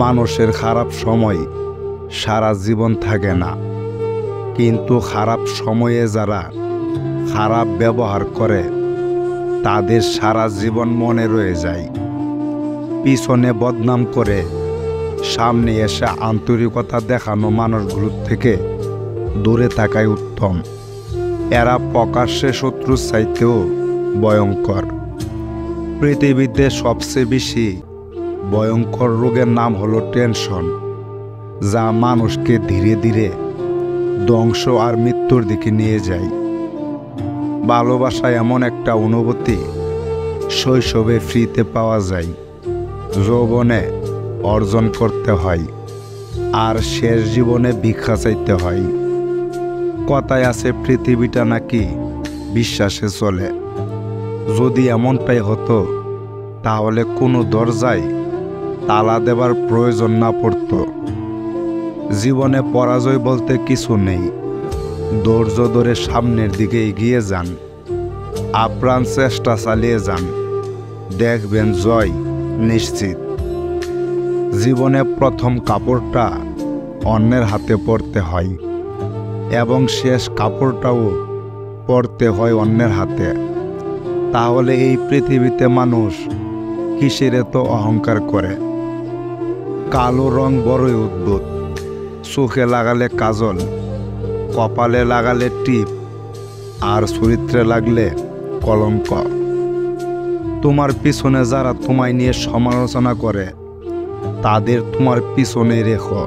মানুষের খারাপ সময় সারা জীবন থাকে না, কিন্তু খারাপ সময়ে যারা খারাপ ব্যবহার করে তাদের সারা জীবন মনে রয়ে যায়। পিছনে বদনাম করে সামনে এসে আন্তরিকতা দেখানো মানুষগুলোর থেকে দূরে থাকাই উত্তম। এরা প্রকাশ্যে শত্রুর চাইতেও ভয়ঙ্কর। পৃথিবীতে সবচেয়ে বেশি ভয়ঙ্কর রোগের নাম হলো টেনশন, যা মানুষকে ধীরে ধীরে ধ্বংস আর মৃত্যুর দিকে নিয়ে যায়। ভালোবাসা এমন একটা অনুভূতি শৈশবে ফ্রিতে পাওয়া যায়, যৌবনে অর্জন করতে হয়, আর শেষ জীবনে ভিক্ষা চাইতে হয়। কথায় আছে পৃথিবীটা নাকি বিশ্বাসে চলে। যদি এমনটাই হতো তাহলে কোনো দরজায় তালা দেবার প্রয়োজন না পড়ত। জীবনে পরাজয় বলতে কিছু নেই, ধৈর্য ধরে সামনের দিকে এগিয়ে যান, আপ্রাণ চেষ্টা চালিয়ে যান, দেখবেন জয় নিশ্চিত। জীবনে প্রথম কাপড়টা অন্যের হাতে পরতে হয় এবং শেষ কাপড়টাও পরতে হয় অন্যের হাতে। তাহলে এই পৃথিবীতে মানুষ কিসের এত অহংকার করে? কালো রং বড়ই অদ্ভুত। চোখে লাগালে কাজল, কপালে লাগালে টিপ, আর চরিত্রে লাগলে কলঙ্ক। তোমার পিছনে যারা তোমায় নিয়ে সমালোচনা করে তাদের তোমার পিছনে রেখো,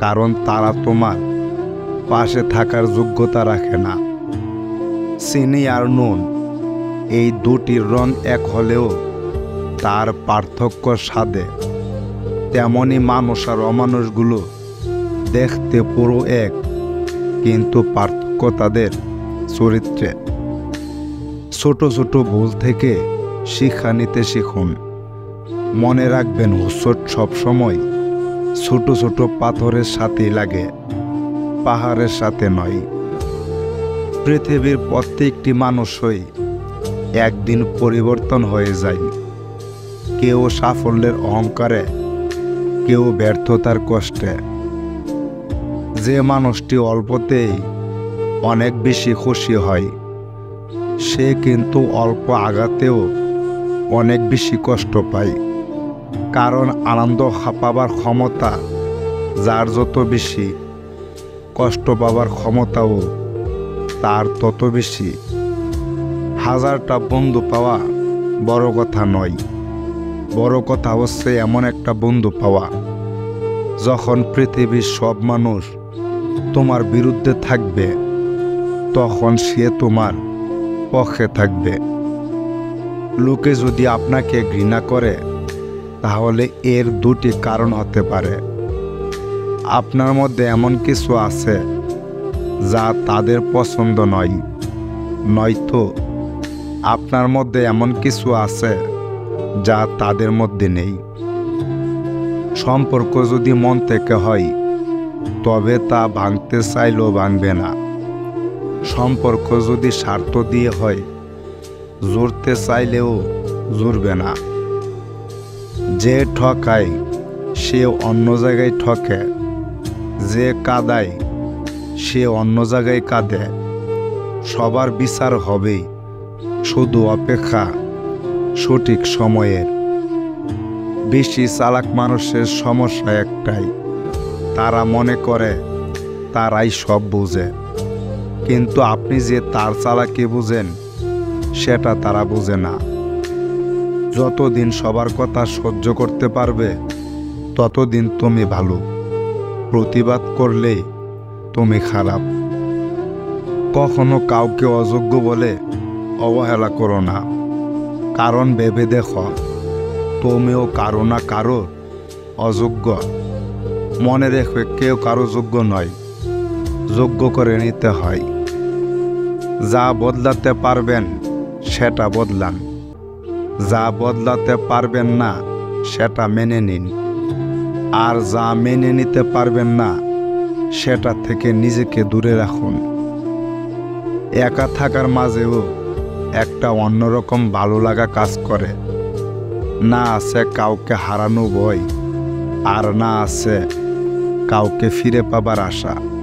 কারণ তারা তোমার পাশে থাকার যোগ্যতা রাখে না। চিনি আর নুন, এই দুটির রং এক হলেও তার পার্থক্য স্বাদে। তেমনই মানুষ আর অমানুষগুলো দেখতে পুরো এক, কিন্তু পার্থক্য তাদের চরিত্রে। ছোট ছোট ভুল থেকে শিক্ষা নিতে শিখুন। মনে রাখবেন, হুসট সবসময় ছোট ছোট পাথরের সাথেই লাগে, পাহাড়ের সাথে নয়। পৃথিবীর প্রত্যেকটি মানুষই একদিন পরিবর্তন হয়ে যায়। কেউ সাফল্যের অহংকারে, কেউ ব্যর্থতার কষ্টে। যে মানুষটি অল্পতেই অনেক বেশি খুশি হয়, সে কিন্তু অল্প আঘাতেও অনেক বেশি কষ্ট পায়। কারণ আনন্দ পাবার ক্ষমতা যার যত বেশি, কষ্ট পাবার ক্ষমতাও তার তত বেশি। হাজারটা বন্ধু পাওয়া বড় কথা নয়, বড় কথা হচ্ছে এমন একটা বন্ধু পাওয়া যখন পৃথিবীর সব মানুষ তোমার বিরুদ্ধে থাকবে, তখন সে তোমার পক্ষে থাকবে। লোকে যদি আপনাকে ঘৃণা করে তাহলে এর দুটি কারণ হতে পারে। আপনার মধ্যে এমন কিছু আছে যা তাদের পছন্দ নয়, নয়তো আপনার মধ্যে এমন কিছু আছে যা তাদের মধ্যে নেই। সম্পর্ক যদি মন থেকে হয় তবে তা ভাঙতে চাইলেও ভাঙবে না। সম্পর্ক যদি স্বার্থ দিয়ে হয়, জুড়তে চাইলেও জুড়বে না। যে ঠকায় সে অন্য জায়গায় ঠকে, যে কাঁদায় সে অন্য জায়গায় কাঁদে। সবার বিচার হবেই, শুধু অপেক্ষা সঠিক সময়ের। বেশি চালাক মানুষের সমস্যা একটাই, তারা মনে করে তারাই সব বুঝে, কিন্তু আপনি যে তার চালাকি বুঝেন সেটা তারা বুঝে না। যতদিন সবার কথা সহ্য করতে পারবে ততদিন তুমি ভালো, প্রতিবাদ করলে তুমি খারাপ। কখনো কাউকে অযোগ্য বলে অবহেলা করো না, কারণ ভেবে দেখো তুমিও কারো না কারো অযোগ্য। মনে রেখে কেউ কারো যোগ্য নয়, যোগ্য করে নিতে হয়। যা বদলাতে পারবেন সেটা বদলান, যা বদলাতে পারবেন না সেটা মেনে নিন, আর যা মেনে নিতে পারবেন না সেটা থেকে নিজেকে দূরে রাখুন। একা থাকার মাঝেও একটা অন্যরকম ভালো লাগা কাজ করে। না আছে কাউকে হারানো ভয়, আর না আছে কাউকে ফিরে পাবার আশা।